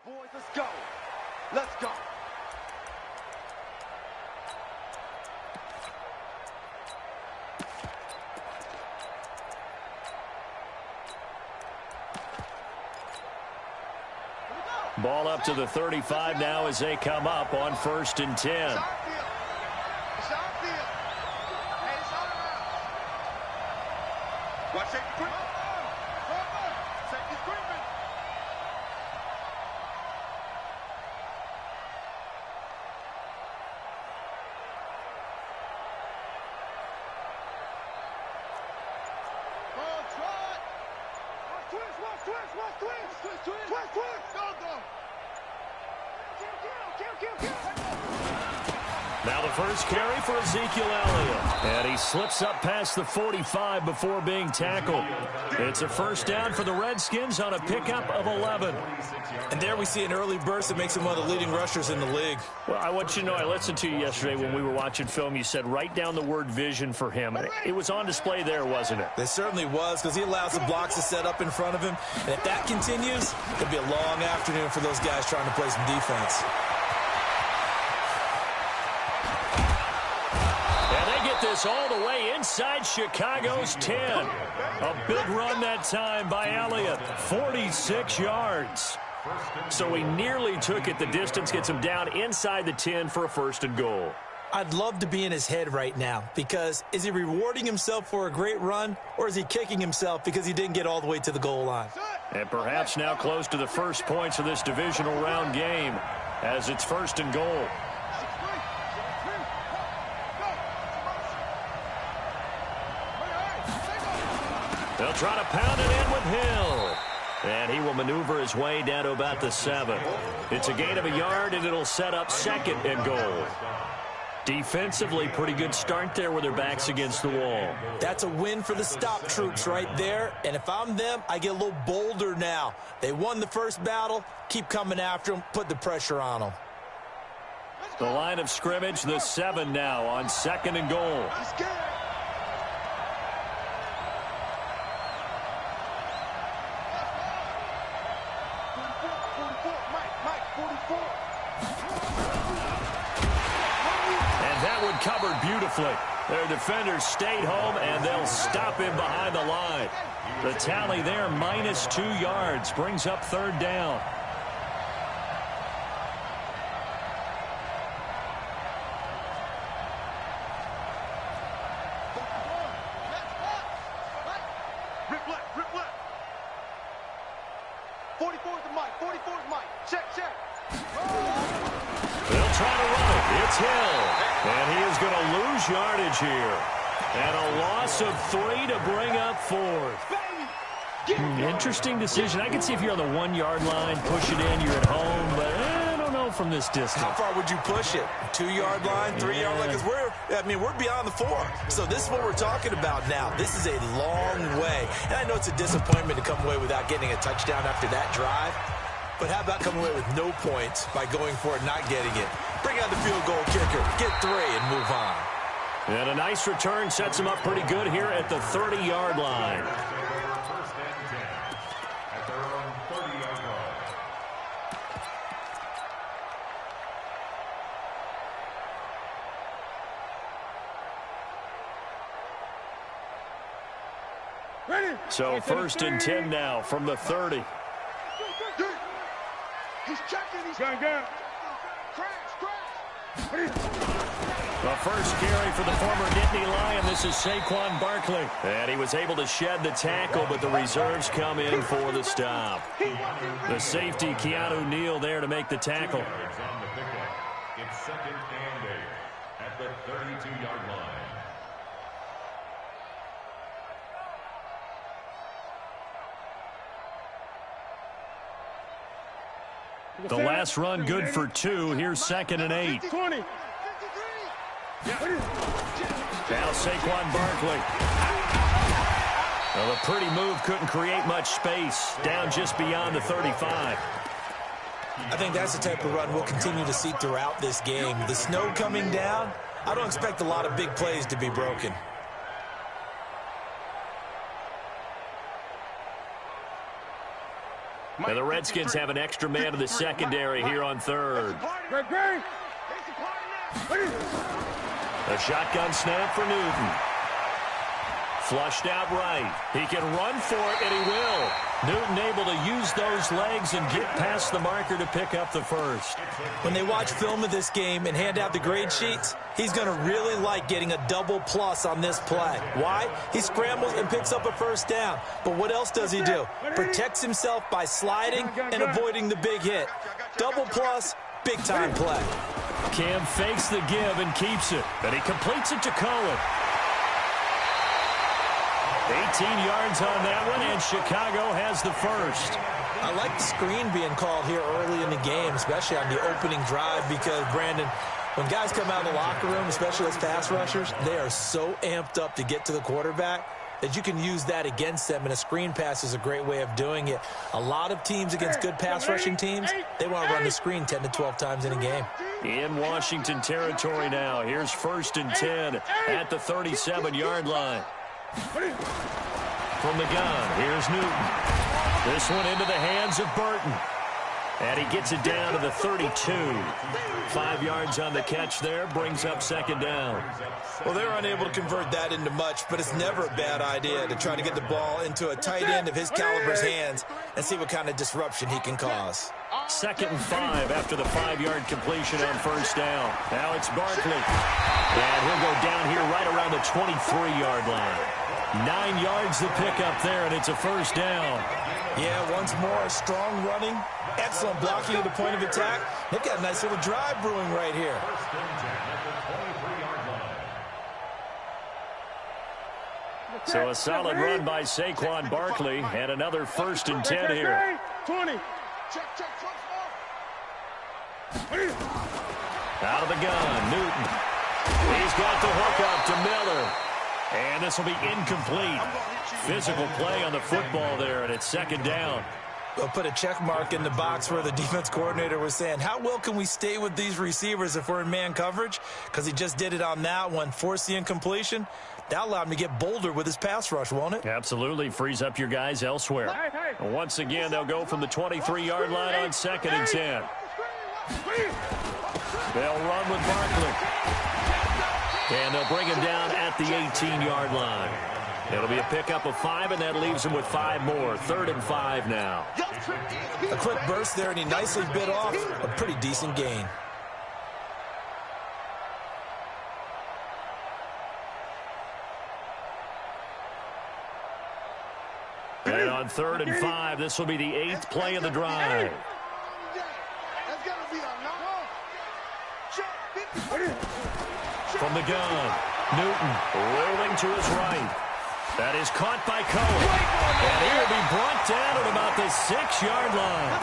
Boys, let's go. Let's go. Ball up to the 35 now as they come up on 1st and 10. Watch safety creep. Safety's creeping. Oh, try it. Watch twist. Go. Kill. Now the first carry for Ezekiel Elliott. And he slips up past the 45 before being tackled. It's a 1st down for the Redskins on a pickup of 11. And there we see an early burst that makes him one of the leading rushers in the league. Well, I want you to know, I listened to you yesterday when we were watching film. You said write down the word vision for him. It was on display there, wasn't it? It certainly was, because he allows the blocks to set up in front of him. And if that continues, it'll be a long afternoon for those guys trying to play some defense. This all the way inside Chicago's 10. A big run that time by Elliott. 46 yards. So he nearly took it the distance, gets him down inside the 10 for a 1st and goal. I'd love to be in his head right now, because is he rewarding himself for a great run, or is he kicking himself because he didn't get all the way to the goal line? And perhaps now close to the first points of this divisional round game as it's 1st and goal. They'll try to pound it in with Hill. And he will maneuver his way down to about the 7. It's a gain of a yard, and it'll set up 2nd and goal. Defensively, pretty good start there with their backs against the wall. That's a win for the stop troops right there. And if I'm them, I get a little bolder now. They won the first battle. Keep coming after them. Put the pressure on them. The line of scrimmage, the 7 now on 2nd and goal. Covered beautifully. Their defenders stayed home, and they'll stop him behind the line. The tally there, -2 yards, brings up 3rd down. Rip left. 44 is the mic. Check. They'll try to run it. It's Hill. And he is going to lose yardage here. And a loss of 3 to bring up 4th. Interesting decision. I can see if you're on the 1-yard line, push it in, you're at home, but I don't know from this distance. How far would you push it? 2-yard line, 3-yard line? Because we're beyond the 4. So this is what we're talking about now. This is a long way. And I know it's a disappointment to come away without getting a touchdown after that drive. But how about coming away with no points by going for it, not getting it? Bring out the field goal kicker, get 3, and move on. And a nice return sets him up pretty good here at the 30-yard line. So 1st and 10 now from the 30. He's checking. He's going. Crash. The first carry for the former Nittany Lion. This is Saquon Barkley. And he was able to shed the tackle, but the reserves come in for the stop. The safety, Keanu Neal, there to make the tackle. It's 2nd and 8 at the 32-yard line. The last run good for 2. Here's 2nd and 8. 20. Now Saquon Barkley. Well, a pretty move, couldn't create much space. Down just beyond the 35. I think that's the type of run we'll continue to see throughout this game. The snow coming down, I don't expect a lot of big plays to be broken. And the Redskins have an extra man in the secondary here on third. A shotgun snap for Newton. Flushed out right. He can run for it, and he will. Newton able to use those legs and get past the marker to pick up the first. When they watch film of this game and hand out the grade sheets, he's going to really like getting a double plus on this play. Why? He scrambles and picks up a first down. But what else does he do? Protects himself by sliding and avoiding the big hit. Double plus, big-time play. Cam fakes the give and keeps it. And he completes it to Cohen. 18 yards on that one, and Chicago has the first. I like the screen being called here early in the game, especially on the opening drive, because, Brandon, when guys come out of the locker room, especially as pass rushers, they are so amped up to get to the quarterback that you can use that against them, and a screen pass is a great way of doing it. A lot of teams against good pass rushing teams, they want to run the screen 10 to 12 times in a game. In Washington territory now. Here's 1st and 10 at the 37-yard line. From the gun, here's Newton. This one into the hands of Burton. And he gets it down to the 32. 5 yards on the catch there, brings up 2nd down. Well, they were unable to convert that into much, but it's never a bad idea to try to get the ball into a tight end of his caliber's hands and see what kind of disruption he can cause. 2nd and 5 after the 5-yard completion on 1st down. Now it's Barkley. And he'll go down here right around the 23-yard line. 9 yards to pick up there, and it's a 1st down. Yeah, once more, strong running, excellent blocking at the point of attack. They've got a nice little drive brewing right here. So a solid run by Saquon Barkley, and another 1st and 10 here. 20. Out of the gun, Newton. He's got the hook up to Miller. And this will be incomplete. Physical play on the football there, and it's 2nd down. They'll put a check mark in the box where the defense coordinator was saying, how well can we stay with these receivers if we're in man coverage? Because he just did it on that one, forced the incompletion. That allowed him to get bolder with his pass rush, won't it? Absolutely. Frees up your guys elsewhere. And once again, they'll go from the 23-yard line on 2nd and 10. They'll run with Barkley. And they'll bring him down at the 18-yard line. It'll be a pickup of 5, and that leaves him with 5 more. 3rd and 5 now. A quick burst there, and he nicely bit off a pretty decent gain. And on 3rd and 5, this will be the 8th play of the drive. From the gun, Newton rolling to his right. That is caught by Cohen. And he will be brought down at about the 6-yard line.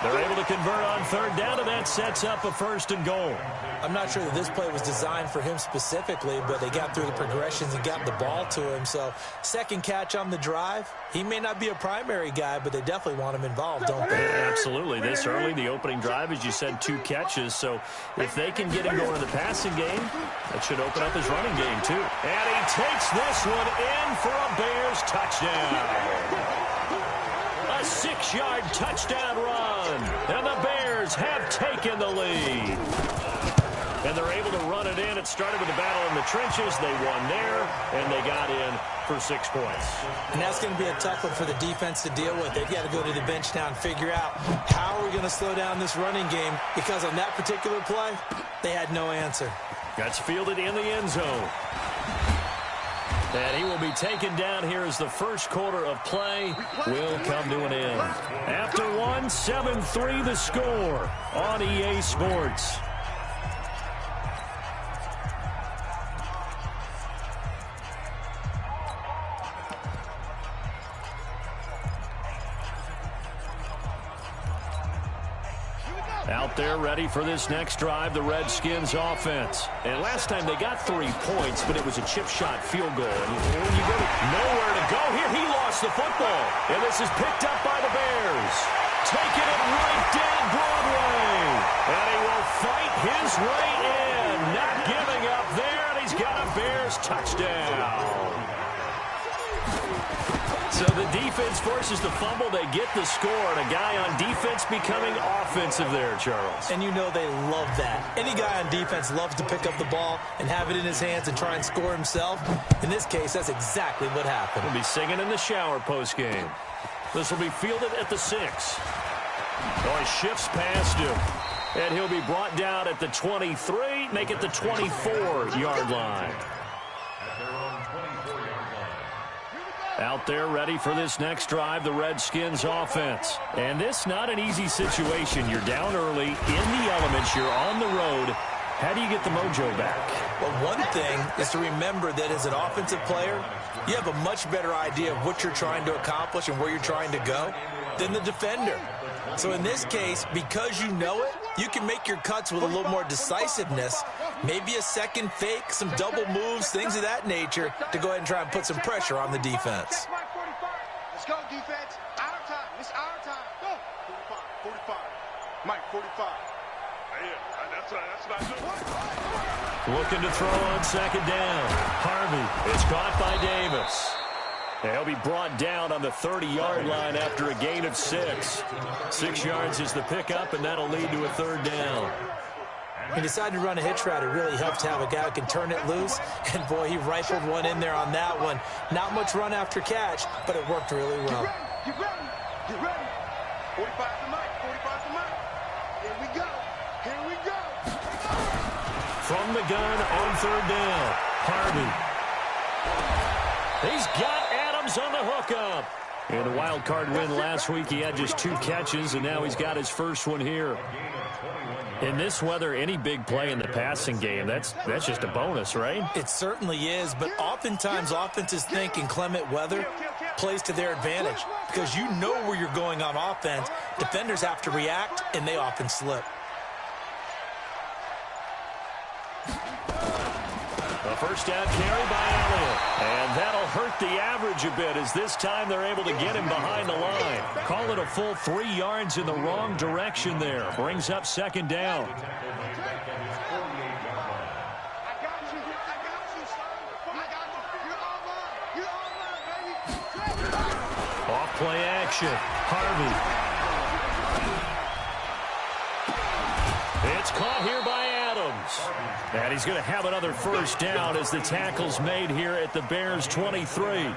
They're able to convert on 3rd down, and that sets up a 1st and goal. I'm not sure that this play was designed for him specifically, but they got through the progressions and got the ball to him. So 2nd catch on the drive. He may not be a primary guy, but they definitely want him involved, don't they? Absolutely. This early, the opening drive, as you said, 2 catches. So if they can get him going in the passing game, that should open up his running game, too. And he takes this one in for a Bears touchdown. A 6-yard touchdown run. And the Bears have taken the lead. And they're able to run it in. It started with a battle in the trenches. They won there, and they got in for 6 points. And that's going to be a tough one for the defense to deal with. They've got to go to the bench now and figure out how are we going to slow down this running game, because on that particular play, they had no answer. That's fielded in the end zone. And he will be taken down here as the first quarter of play will come to an end. After one, 7-3 the score on EA Sports. Out there ready for this next drive, the Redskins offense. And last time they got 3 points, but it was a chip shot field goal. And when you go to nowhere to go here, he lost the football. And this is picked up by the Bears. Taking it right down Broadway. And he will fight his way in. Not giving up there, and he's got a Bears touchdown. So So the defense forces the fumble. They get the score, and a guy on defense becoming offensive there, Charles. And you know they love that. Any guy on defense loves to pick up the ball and have it in his hands and try and score himself. In this case, that's exactly what happened. He'll be singing in the shower postgame. This will be fielded at the 6. Oh, he shifts past him. And he'll be brought down at the 23, make it the 24-yard line. Out there ready for this next drive, the Redskins offense. And this not an easy situation. You're down early, in the elements, you're on the road. How do you get the mojo back? Well, one thing is to remember that as an offensive player, you have a much better idea of what you're trying to accomplish and where you're trying to go than the defender. So in this case, because you know it, you can make your cuts with a little more decisiveness, maybe a second fake, some double moves, things of that nature, to go ahead and try and put some pressure on the defense. Let's go, defense. Our time. It's our time. Go. 45. Mike, 45. That's not good. Looking to throw on second down. Harvey. It's caught by Davis. He'll be brought down on the 30-yard line after a gain of 6. 6 yards is the pickup, and that'll lead to a third down. He decided to run a hitch route. It really helps to have a guy who can turn it loose. And, boy, he rifled one in there on that one. Not much run after catch, but it worked really well. Get ready. Get ready. 45 to Mike. 45 to Mike. Here we go. Here we go. From the gun on third down, Harvey. He's got Adams on the hookup. In a wild card win last week, he had just 2 catches, and now he's got his first one here. In this weather, any big play in the passing game, that's just a bonus, right? It certainly is, but oftentimes offenses think inclement weather plays to their advantage because you know where you're going on offense. Defenders have to react, and they often slip. A first down carry by Elliott. And that'll hurt the average a bit as this time they're able to get him behind the line. Call it a full 3 yards in the wrong direction there. Brings up second down. Off play action. Harvey. It's caught here by Adams. And he's going to have another first down as the tackle's made here at the Bears' 23.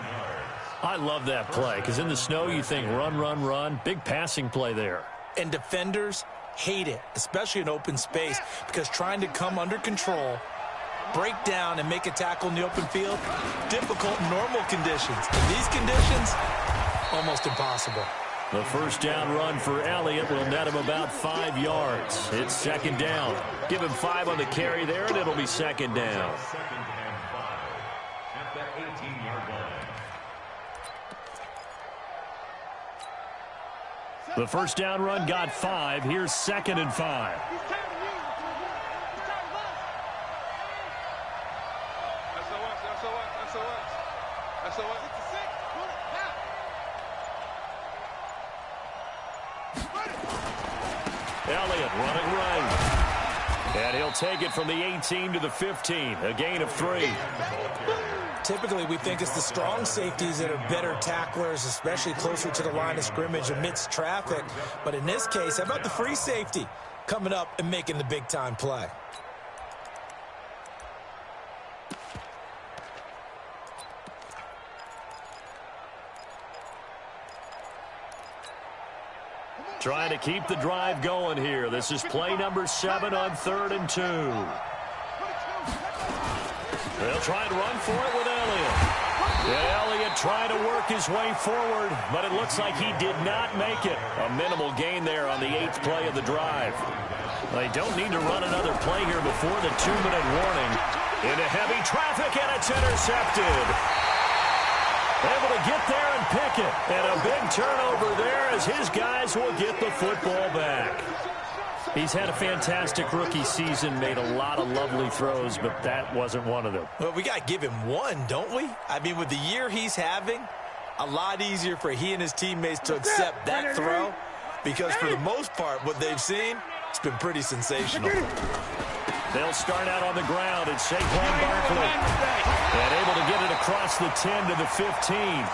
I love that play because in the snow you think run, run, run. Big passing play there. And defenders hate it, especially in open space, because trying to come under control, break down, and make a tackle in the open field, difficult in normal conditions. In these conditions, almost impossible. The first down run for Elliott will net him about 5 yards. It's second down. Give him 5 on the carry there, and it'll be second down. At the 18-yard line. The first down run got 5. Here's second and 5. Elliott running right. And he'll take it from the 18 to the 15. A gain of 3. Typically, we think it's the strong safeties that are better tacklers, especially closer to the line of scrimmage amidst traffic. But in this case, how about the free safety coming up and making the big-time play? Trying to keep the drive going here. This is play number 7 on 3rd and 2. They'll try and run for it with Elliott. Yeah, Elliott trying to work his way forward, but it looks like he did not make it. A minimal gain there on the 8th play of the drive. They don't need to run another play here before the 2-minute warning. Into heavy traffic, and it's intercepted. Able to get there and pick it. And a big turnover there as his guys will get the football back. He's had a fantastic rookie season, made a lot of lovely throws, but that wasn't one of them. Well, we got to give him one, don't we? I mean, with the year he's having, a lot easier for he and his teammates to accept that throw because for the most part, what they've seen, it's been pretty sensational. They'll start out on the ground at Saquon Barkley. And able to get it across the 10 to the 15.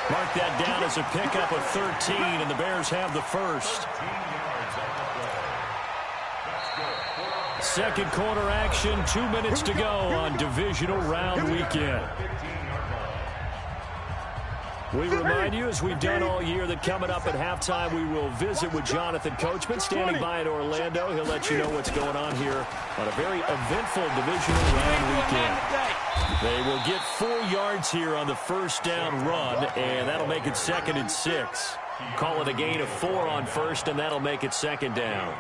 Mark that down as a pickup of 13, and the Bears have the first. Second quarter action, 2 minutes to go on divisional round weekend. We remind you, as we've done all year, that coming up at halftime, we will visit with Jonathan Coachman standing by in Orlando. He'll let you know what's going on here on a very eventful divisional round weekend. They will get 4 yards here on the first down run, and that'll make it 2nd and 6. Call it a gain of 4 on first, and that'll make it 2nd down.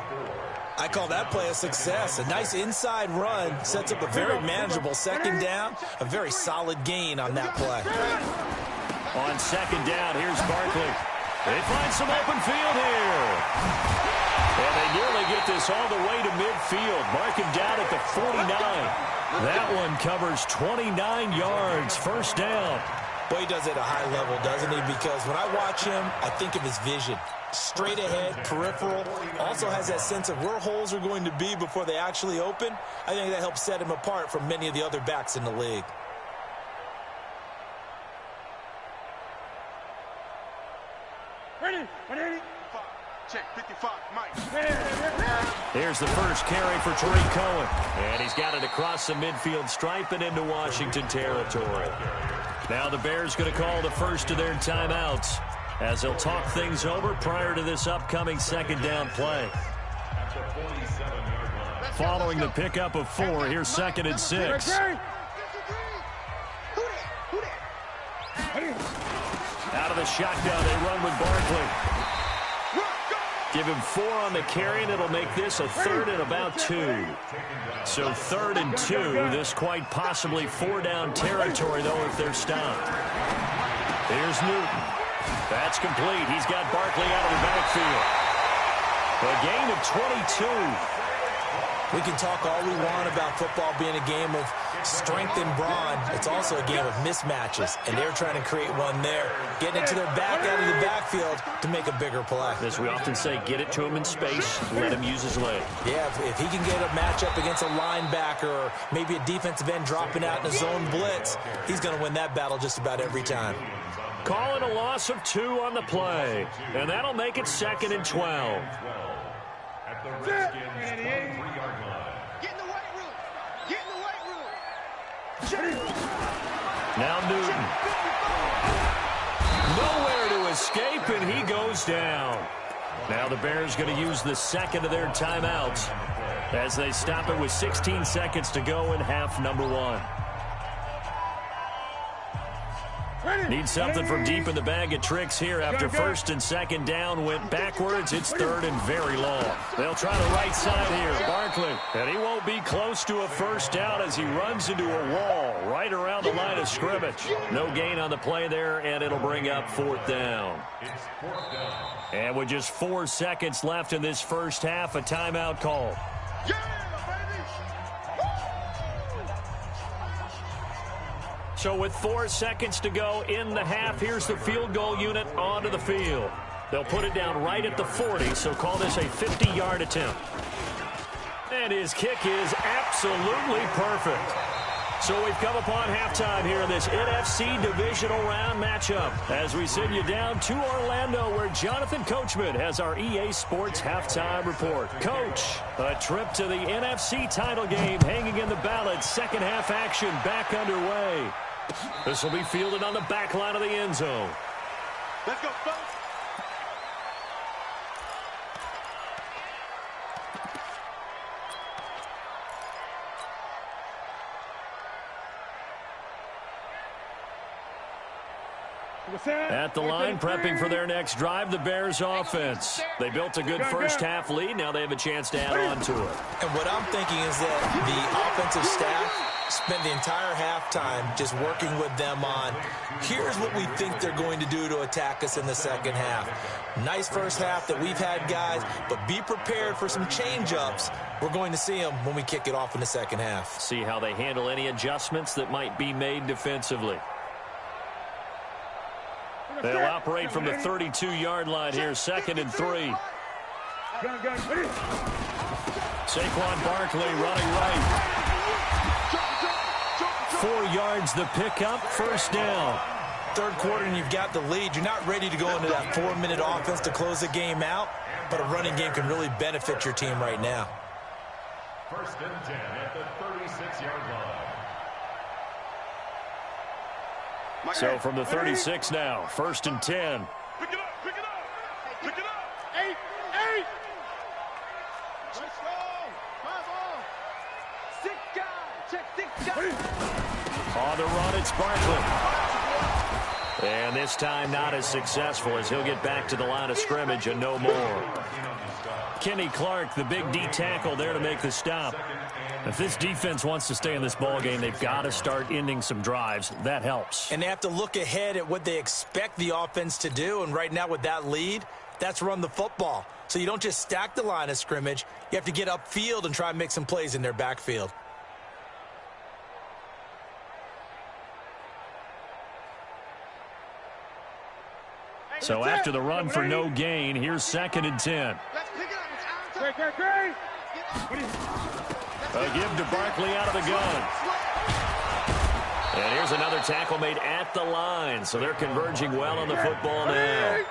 I call that play a success. A nice inside run sets up a very manageable 2nd down, a very solid gain on that play. On 2nd down, here's Barkley. They find some open field here. And they nearly get this all the way to midfield. Mark him down at the 49. That one covers 29 yards. First down. Well, he does it at a high level, doesn't he? Because when I watch him, I think of his vision. Straight ahead, peripheral. Also has that sense of where holes are going to be before they actually open. I think that helps set him apart from many of the other backs in the league. Check 55, Mike. Here's the first carry for Tariq Cohen. And he's got it across the midfield stripe and into Washington territory. Now the Bears going to call the first of their timeouts as they'll talk things over prior to this upcoming 2nd down play. Following the pickup of 4, here's 2nd and 6. Out of the shotgun, they run with Barkley. Give him 4 on the carry, and it'll make this a 3rd and about 2. So 3rd and 2, this quite possibly 4-down territory, though, if they're stopped. Here's Newton. That's complete. He's got Barkley out of the backfield. A gain of 22. We can talk all we want about football being a game of strength and brawn. It's also a game of mismatches, and they're trying to create one there, getting it to their back out of the backfield to make a bigger play. As we often say, get it to him in space, let him use his leg. Yeah, if he can get a matchup against a linebacker or maybe a defensive end dropping out in a zone blitz, he's going to win that battle just about every time. Calling a loss of 2 on the play, and that'll make it 2nd and 12. At the Redskins' 23-yard line. Get in the weight room. Get in the weight room. Now Newton. Nowhere to escape, and he goes down. Now the Bears going to use the 2nd of their timeouts as they stop it with 16 seconds to go in half number 1. Need something from deep in the bag of tricks here after 1st and 2nd down went backwards. It's 3rd and very long. They'll try the right side here. Barkley. And he won't be close to a 1st down as he runs into a wall right around the line of scrimmage. No gain on the play there, and it'll bring up 4th down. And with just 4 seconds left in this first half, a timeout call. So with 4 seconds to go in the half, here's the field goal unit onto the field. They'll put it down right at the 40, so call this a 50-yard attempt. And his kick is absolutely perfect. So we've come upon halftime here in this NFC divisional round matchup as we send you down to Orlando where Jonathan Coachman has our EA Sports halftime report. Coach, a trip to the NFC title game hanging in the balance. Second half action back underway. This will be fielded on the back line of the end zone. Let's go, folks. At the line, prepping for their next drive, the Bears offense. They built a good first half lead. Now they have a chance to add on to it. And what I'm thinking is that the offensive staff spent the entire halftime just working with them on, here's what we think they're going to do to attack us in the second half. Nice first half that we've had, guys, but be prepared for some change-ups. We're going to see them when we kick it off in the second half. See how they handle any adjustments that might be made defensively. They'll operate from the 32-yard line here, 2nd and 3. Saquon Barkley running right. 4 yards the pickup, first down. third quarter and you've got the lead, you're not ready to go into that 4-minute offense to close the game out, but a running game can really benefit your team right now. 1st and 10 at the 36-yard line. So from the 36 now, 1st and 10. Pick it up, pick it up, pick it up. 8. Let's go. 6 guys, check 6 guys. On the run, it's Barkley. And this time not as successful as he'll get back to the line of scrimmage and no more. Kenny Clark, the big D tackle there to make the stop. If this defense wants to stay in this ball game, they've got to start ending some drives. That helps. And they have to look ahead at what they expect the offense to do. And right now with that lead, that's run the football. So you don't just stack the line of scrimmage. You have to get upfield and try and make some plays in their backfield. So after the run for no gain, here's 2nd and 10. Let's pick it up. It's our time. A give to Barkley out of the gun. And here's another tackle made at the line. So they're converging well on the football now.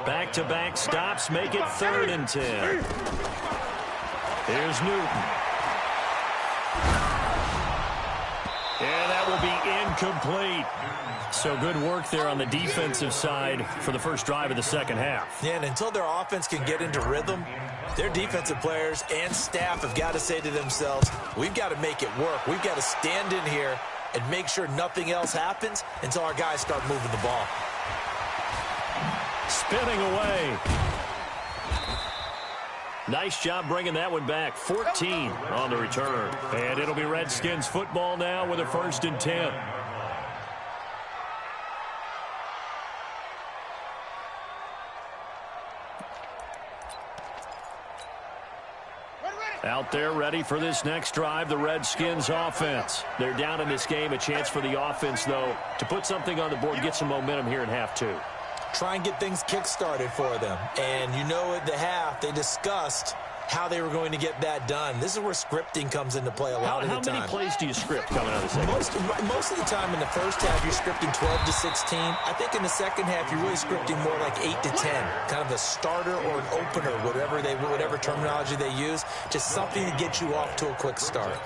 Back-to-back stops make it 3rd and 10. Here's Newton. And that will be incomplete. So good work there on the defensive side for the first drive of the second half. Yeah, and until their offense can get into rhythm, their defensive players and staff have got to say to themselves, we've got to make it work. We've got to stand in here and make sure nothing else happens until our guys start moving the ball. Spinning away. Nice job bringing that one back. 14 on the return. And it'll be Redskins football now with a 1st and 10. Out there ready for this next drive, the Redskins offense. They're down in this game. A chance for the offense, though, to put something on the board, get some momentum here in half 2. Try and get things kick-started for them. And you know at the half, they discussed how they were going to get that done. This is where scripting comes into play a lot of the time. How many plays do you script coming out of the second? Most of the time in the first half, you're scripting 12 to 16. I think in the second half, you're really scripting more like 8 to 10. Kind of a starter or an opener, whatever terminology they use. Just something to get you off to a quick start.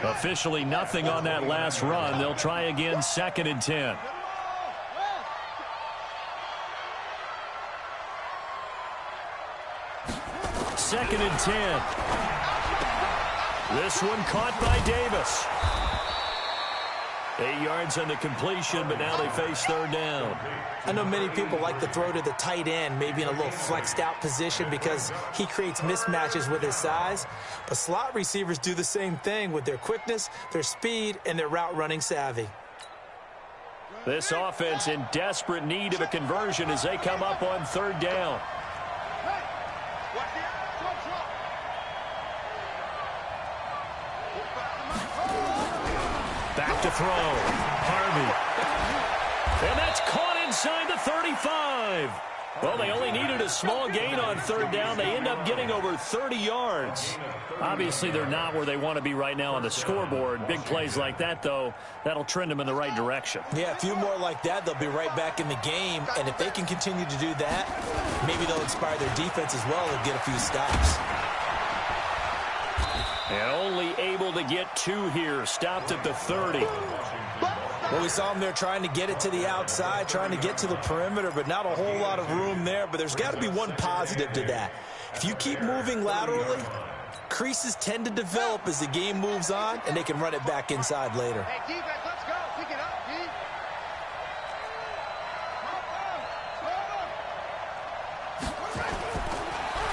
Officially nothing on that last run. They'll try again, 2nd and 10. Second and 10. This one caught by Davis. 8 yards on the completion, but now they face 3rd down. I know many people like to throw to the tight end, maybe in a little flexed out position because he creates mismatches with his size. But slot receivers do the same thing with their quickness, their speed, and their route running savvy. This offense in desperate need of a conversion as they come up on 3rd down. Back to throw. Harvey. And that's caught inside the 35. Well, they only needed a small gain on 3rd down. They end up getting over 30 yards. Obviously, they're not where they want to be right now on the scoreboard. Big plays like that, though, that'll trend them in the right direction. Yeah, a few more like that, they'll be right back in the game. And if they can continue to do that, maybe they'll inspire their defense as well and get a few stops. And only able to get 2 here. Stopped at the 30. Well, we saw them there trying to get it to the outside, trying to get to the perimeter, but not a whole lot of room there. But there's got to be one positive to that. If you keep moving laterally, creases tend to develop as the game moves on, and they can run it back inside later. Hey, defense, let's go. Pick it up, D.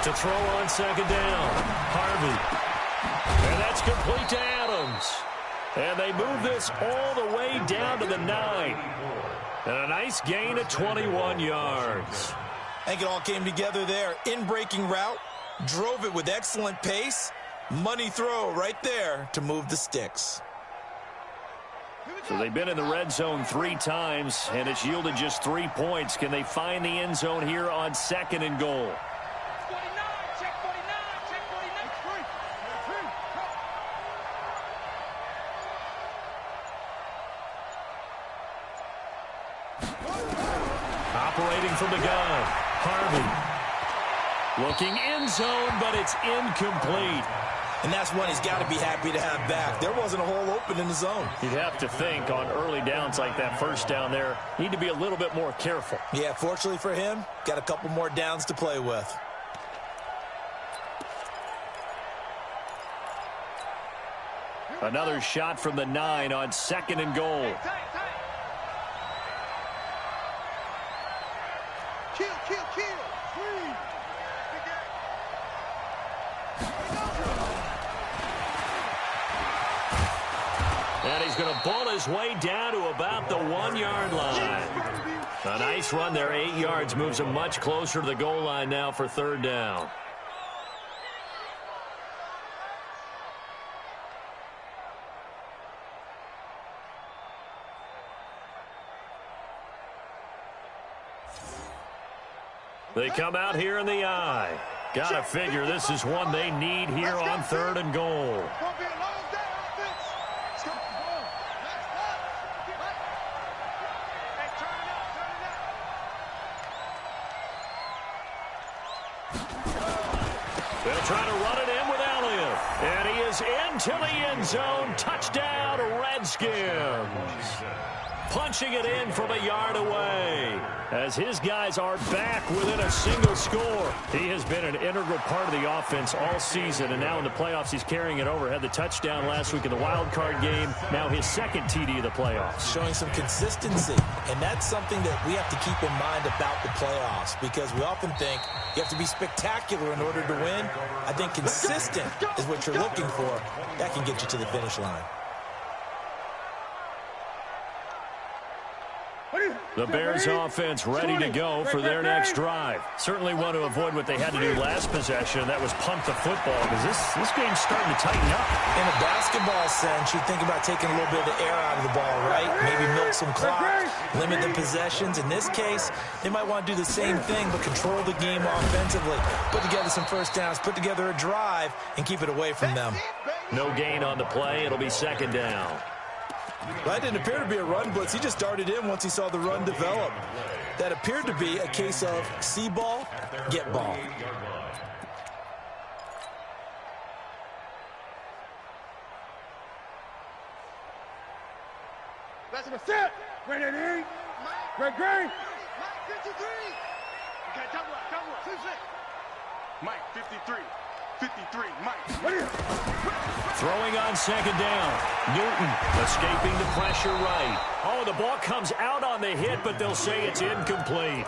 To throw on 2nd down. Harvey. And that's complete to Adams. And they move this all the way down to the 9. And a nice gain of 21 yards. I think it all came together there. In-breaking route, drove it with excellent pace. Money throw right there to move the sticks. So they've been in the red zone 3 times, and it's yielded just 3 points. Can they find the end zone here on 2nd and goal? Operating from the gun, Harvey. Looking end zone, but it's incomplete. And that's one he's got to be happy to have back. There wasn't a hole open in the zone. You'd have to think on early downs like that first down there, need to be a little bit more careful. Yeah, fortunately for him, got a couple more downs to play with. Another shot from the 9 on 2nd and goal. Kill. And he's going to ball his way down to about the 1-yard line. A nice run there, 8 yards, moves him much closer to the goal line now for 3rd down. They come out here in the eye. Gotta figure this is one they need here on 3rd and goal. They'll try to run it in with Elliott. And he is into the end zone. Touchdown, Redskins. Punching it in from a yard away as his guys are back within a single score. He has been an integral part of the offense all season, and now in the playoffs he's carrying it over. Had the touchdown last week in the wild card game. Now his 2nd TD of the playoffs. Showing some consistency, and that's something that we have to keep in mind about the playoffs, because we often think you have to be spectacular in order to win. I think consistent is what you're looking for. That can get you to the finish line. The Bears offense ready to go for their next drive. Certainly want to avoid what they had to do last possession. That was punt the football, because this game's starting to tighten up. In a basketball sense, you think about taking a little bit of the air out of the ball, right? Maybe milk some clock, limit the possessions. In this case, they might want to do the same thing, but control the game offensively. Put together some first downs, put together a drive, and keep it away from them. No gain on the play. It'll be 2nd down. That didn't appear to be a run blitz. He just darted in once he saw the run develop. That appeared to be a case of see ball, get ball. That's a set. Green. Green. Mike 53. Okay, double up. Mike 53. 53, Mike. Throwing on 2nd down. Newton escaping the pressure right. Oh, the ball comes out on the hit, but they'll say it's incomplete.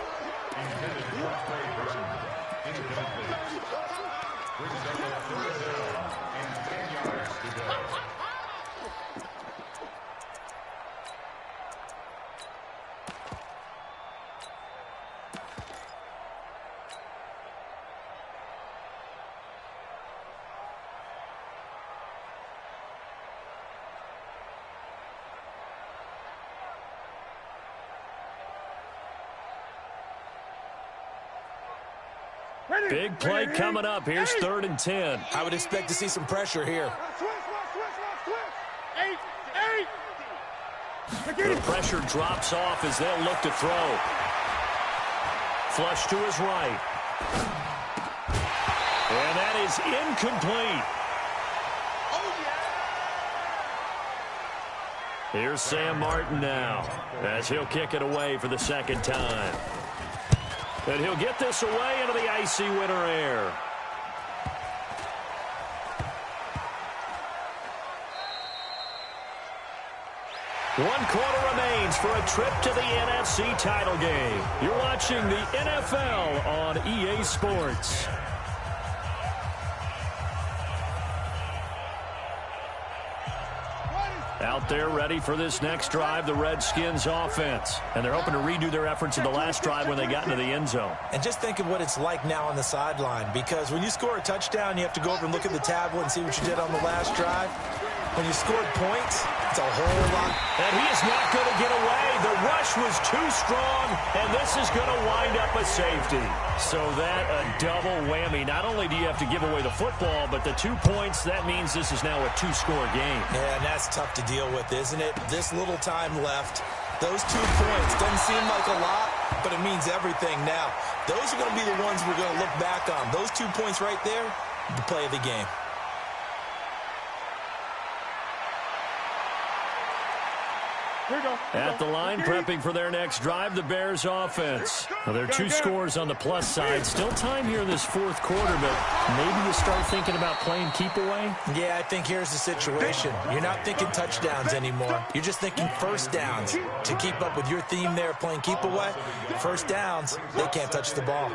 Big play coming up. Here's 3rd and 10. I would expect to see some pressure here. The pressure drops off as they'll look to throw. Flush to his right. And that is incomplete. Here's Sam Martin now as he'll kick it away for the 2nd time. And he'll get this away into the icy winter air. One quarter remains for a trip to the NFC title game. You're watching the NFL on EA Sports. Out there ready for this next drive, the Redskins offense. And they're hoping to redo their efforts in the last drive when they got into the end zone. And just think of what it's like now on the sideline, because when you score a touchdown, you have to go over and look at the tablet and see what you did on the last drive. When you scored points, it's a whole lot. And he is not going to get away. The rush was too strong, and this is going to wind up a safety. So that a double whammy. Not only do you have to give away the football, but the 2 points, that means this is now a 2-score game. Yeah, and that's tough to deal with, isn't it? This little time left, Those 2 points doesn't seem like a lot, but it means everything now. Those are going to be the ones we're going to look back on. Those 2 points right there, the play of the game. At the line, prepping for their next drive, the Bears offense. Well, there are 2 scores on the plus side. Still time here in this fourth quarter, but maybe you start thinking about playing keep away? Yeah, I think here's the situation. You're not thinking touchdowns anymore. You're just thinking first downs. To keep up with your theme there, playing keep away, first downs, they can't touch the ball.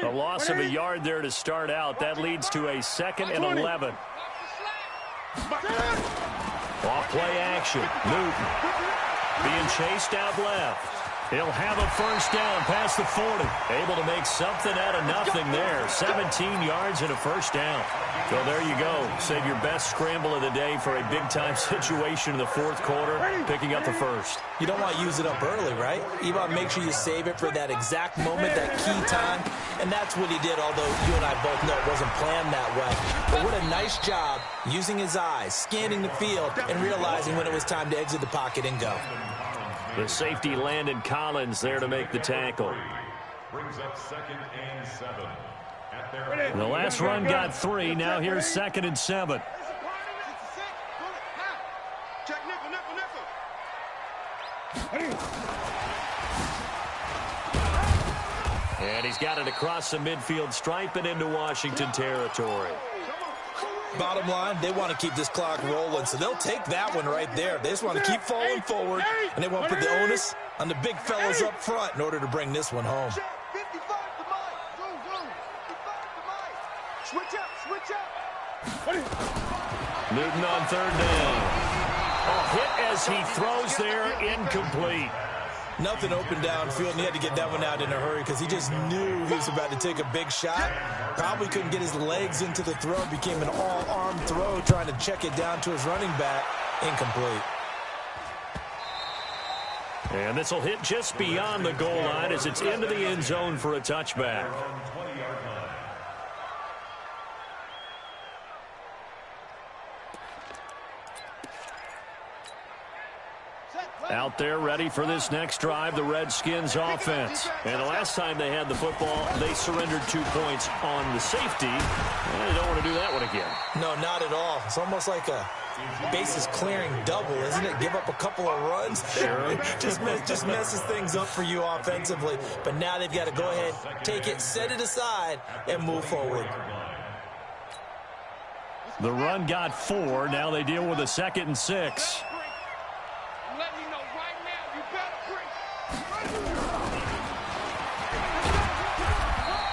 A loss of a yard there to start out. That leads to a 2nd and 11. Off play action. Newton being chased out left. He'll have a first down past the 40. Able to make something out of nothing there. 17 yards and a first down. So there you go. Save your best scramble of the day for a big-time situation in the fourth quarter, picking up the first. You don't want to use it up early, right? You want to make sure you save it for that exact moment, that key time. And that's what he did, although you and I both know it wasn't planned that way. But what a nice job using his eyes, scanning the field, and realizing when it was time to exit the pocket and go. The safety Landon Collins there to make the tackle. Brings up 2nd and 7. The last run got 3. Now here's 2nd and 7. And he's got it across the midfield stripe and into Washington territory. Bottom line, they want to keep this clock rolling, so they'll take that one right there. They just want to keep falling forward, and they want to put the onus on the big fellas up front in order to bring this one home. Newton on 3rd down. A hit as he throws there, incomplete. Nothing open downfield, and he had to get that one out in a hurry because he just knew he was about to take a big shot. Probably couldn't get his legs into the throw. Became an all-arm throw, trying to check it down to his running back. Incomplete. And this will hit just beyond the goal line as it's into the end zone for a touchback. Out there ready for this next drive, the Redskins offense. And the last time they had the football, they surrendered 2 points on the safety. And they don't want to do that one again. No, not at all. It's almost like a bases clearing double, isn't it? Give up a couple of runs. Sure. just messes things up for you offensively. But now they've got to go ahead, take it, set it aside, and move forward. The run got 4. Now they deal with a 2nd and 6.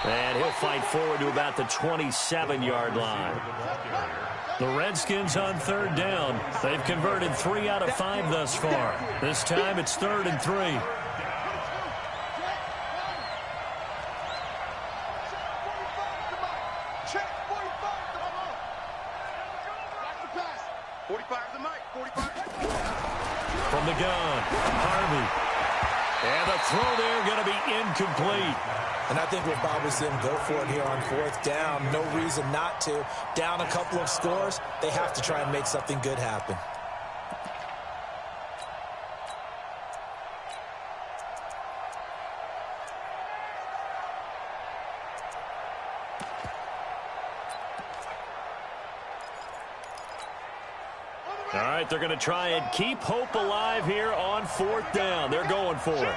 And he'll fight forward to about the 27-yard line. The Redskins on 3rd down. They've converted 3 out of 5 thus far. This time it's 3rd and 3. From the gun, Harvey. And the throw there going to be incomplete. And I think we'll probably see him go for it here on 4th down. No reason not to. Down a couple of scores, they have to try and make something good happen. All right, they're going to try and keep hope alive here on 4th down. They're going for it.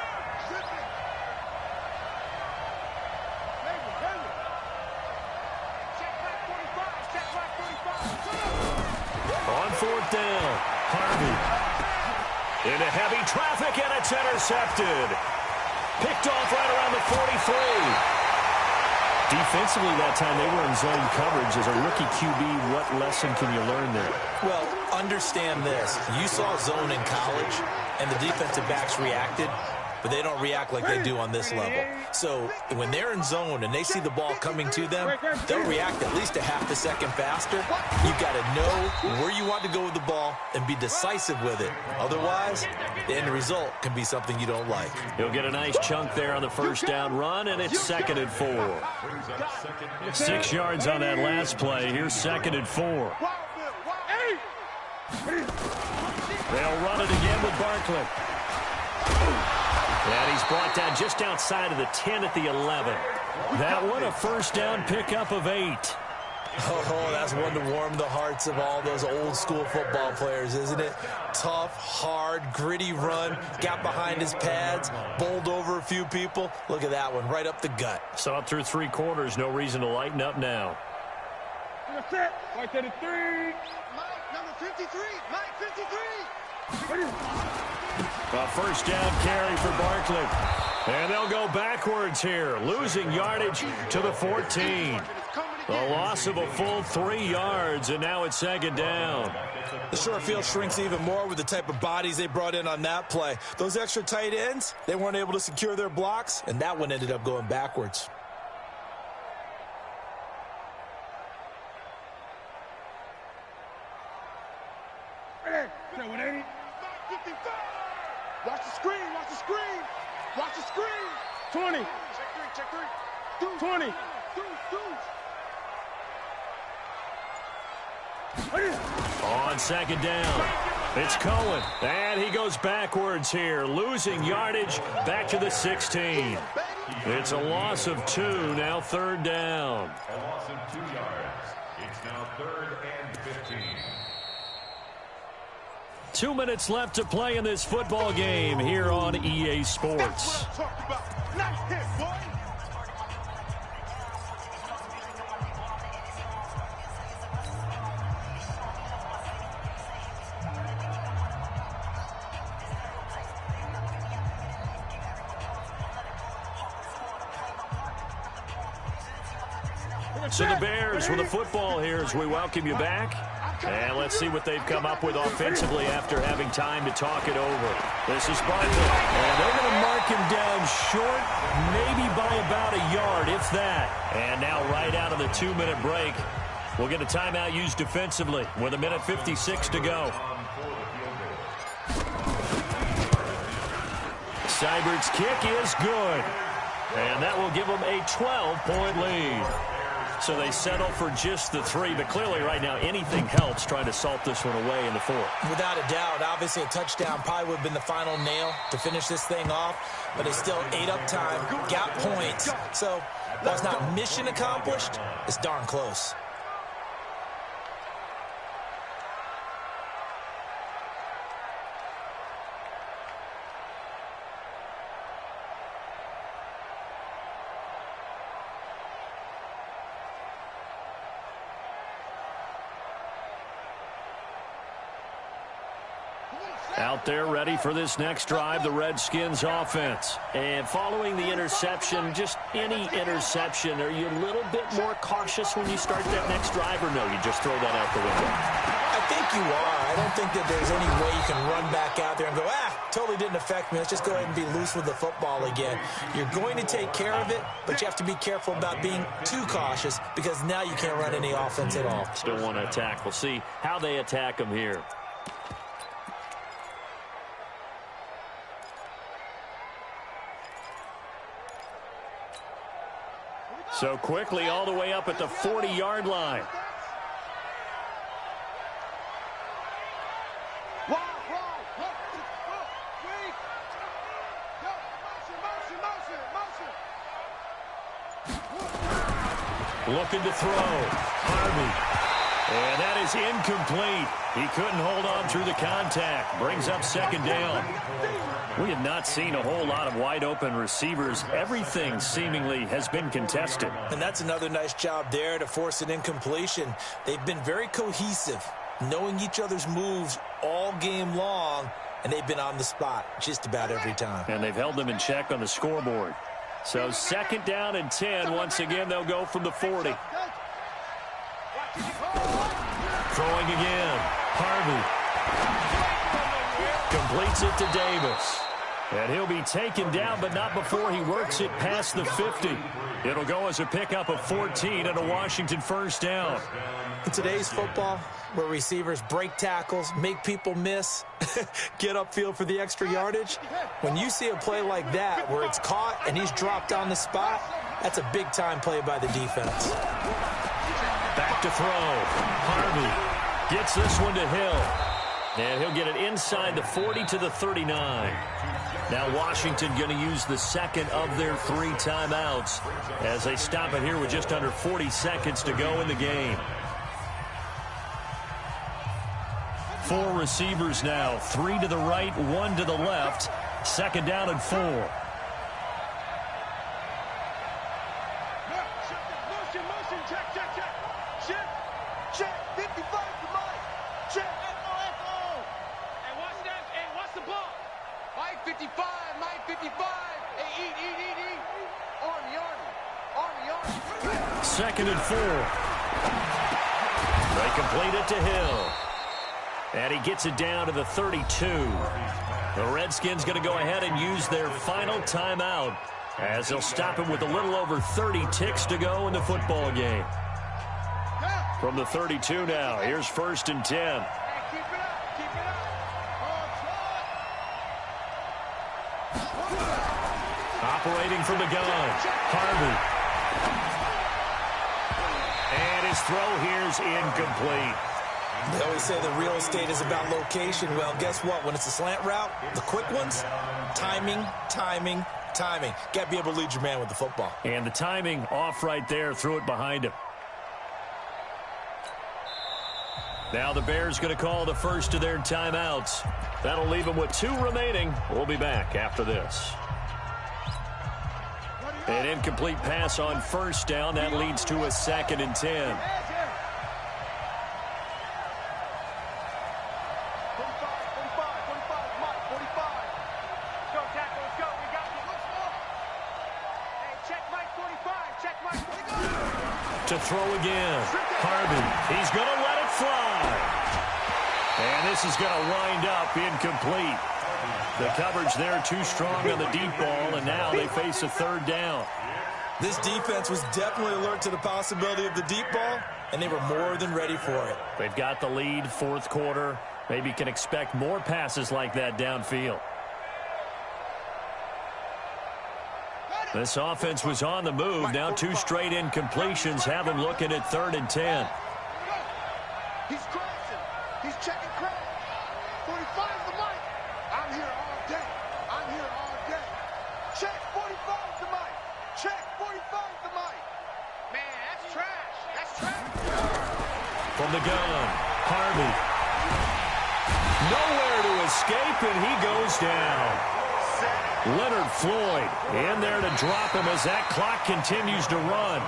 On 4th down, Harvey. Into heavy traffic, and it's intercepted. Picked off right around the 43. Defensively that time, they were in zone coverage. As a rookie QB, what lesson can you learn there? Well, understand this. You saw zone in college, and the defensive backs reacted, but they don't react like they do on this level. So when they're in zone and they see the ball coming to them, they'll react at least a half a second faster. You've got to know where you want to go with the ball and be decisive with it. Otherwise, the end result can be something you don't like. He'll get a nice chunk there on the first down run, and it's 2nd and 4. 6 yards on that last play. Here's 2nd and 4. They'll run it again with Barkley. And he's brought down just outside of the 10 at the 11. That one a first down pickup of 8. Oh, that's one to warm the hearts of all those old school football players, isn't it? Tough, hard, gritty run, got behind his pads, bowled over a few people. Look at that one, right up the gut. So up through 3 quarters, no reason to lighten up now. Right there to 3. Mike, number 53. Mike, 53. A first down carry for Barkley. And they'll go backwards here, losing yardage to the 14. A loss of a full 3 yards, and now it's second down. The short field shrinks even more with the type of bodies they brought in on that play. Those extra tight ends, they weren't able to secure their blocks, and that one ended up going backwards. Watch the screen, watch the screen. Watch the screen. 20. Check 3. 20. On second down, it's Cohen, and he goes backwards here, losing yardage back to the 16. It's a loss of 2, now third down. A loss of 2 yards. It's now 3rd and 15. 2 minutes left to play in this football game here on EA Sports. That's what I'm talking about. Nice hit, boy. So the Bears with the football here as we welcome you back. And let's see what they've come up with offensively after having time to talk it over. This is Barkley. And they're going to mark him down short, maybe by about a yard, if that. And now right out of the 2-minute break, we'll get a timeout used defensively with 1:56 to go. Seibert's kick is good. And that will give them a 12-point lead. So they settle for just the 3, but clearly right now anything helps trying to salt this one away in the 4th. Without a doubt, obviously a touchdown probably would have been the final nail to finish this thing off, but they still ate up time, got points. So while it's not mission accomplished, it's darn close. Out there ready for this next drive, the Redskins offense. And following the interception, just any interception, are you a little bit more cautious when you start that next drive, or no, you just throw that out the window? I think you are. I don't think that there's any way you can run back out there and go, totally didn't affect me. Let's just go ahead and be loose with the football again. You're going to take care of it, but you have to be careful about being too cautious because now you can't run any offense at all. Still want to attack. We'll see how they attack them here. So quickly all the way up at the 40-yard line. Looking to throw. Harvey. And that is incomplete. He couldn't hold on through the contact. Brings up second down. We have not seen a whole lot of wide-open receivers. Everything seemingly has been contested. And that's another nice job there to force an incompletion. They've been very cohesive, knowing each other's moves all game long, and they've been on the spot just about every time. And they've held them in check on the scoreboard. So second down and 10. Once again, they'll go from the 40. Throwing again. Harvey. Completes it to Davis. And he'll be taken down, but not before he works it past the 50. It'll go as a pickup of 14 and a Washington first down. In today's football, where receivers break tackles, make people miss, get upfield for the extra yardage, when you see a play like that where it's caught and he's dropped on the spot, that's a big-time play by the defense. Back to throw. Harvey gets this one to Hill. And he'll get it inside the 40 to the 39. Now Washington going to use the second of their 3 timeouts as they stop it here with just under 40 seconds to go in the game. 4 receivers now, 3 to the right, 1 to the left. Second down and 4. Motion, check. Check, 55 to Mike. Check. Echo. Hey, what's that? Hey, what's the ball? Mike 55. Hey, eat. Army. Second and 4. They complete it to Hill. And he gets it down to the 32. The Redskins going to go ahead and use their final timeout as they'll stop him with a little over 30 ticks to go in the football game. From the 32 now, here's 1st and 10. Hey, keep it up. Operating from the gun, Harvey. And his throw here's incomplete. They always say that real estate is about location. Well, guess what? When it's a slant route, the quick ones, timing. Got to be able to lead your man with the football. And the timing off right there, threw it behind him. Now the Bears going to call the first of their timeouts. That'll leave them with 2 remaining. We'll be back after this. An incomplete pass on 1st down. That leads to a 2nd and 10. To throw again. Harvey. He's going to let it fly. And this is going to wind up incomplete. The coverage there too strong on the deep ball, and now they face a 3rd down. This defense was definitely alert to the possibility of the deep ball, and they were more than ready for it. They've got the lead, 4th quarter. Maybe can expect more passes like that downfield. This offense was on the move. Now 2 straight incompletions have them looking at 3rd and 10. He's crossing. He's checking crack. 45's the Mike. I'm here all day. Check 45's the Mike. Check 45's the Mike. Man, that's trash. From the gun, Harvey. Nowhere to escape, and he goes down. Leonard Floyd in there to drop him as that clock continues to run.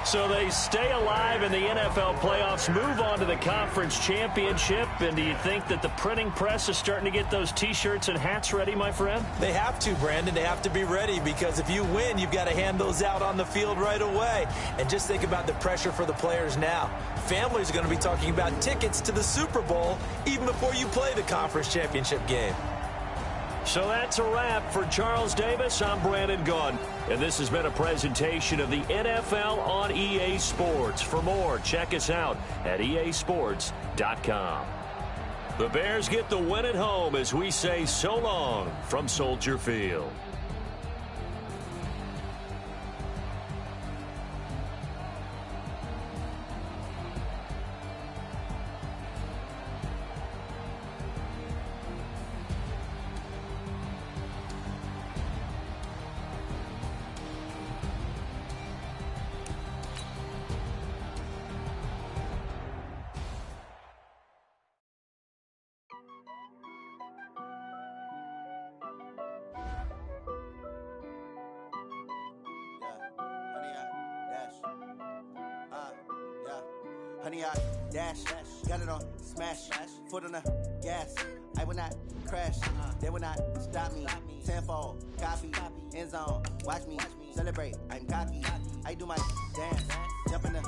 So they stay alive in the NFL playoffs, move on to the conference championship. And do you think that the printing press is starting to get those T-shirts and hats ready, my friend? They have to, Brandon. They have to be ready because if you win, you've got to hand those out on the field right away. And just think about the pressure for the players now. Families are going to be talking about tickets to the Super Bowl even before you play the conference championship game. So that's a wrap for Charles Davis. I'm Brandon Gaudin, and this has been a presentation of the NFL on EA Sports. For more, check us out at easports.com. The Bears get the win at home as we say so long from Soldier Field. Honey, I dash, got it on, smash, foot on the gas. I will not crash, they will not stop me. Tenfold, copy, end zone, watch me celebrate. I'm cocky, I do my dance, jump in the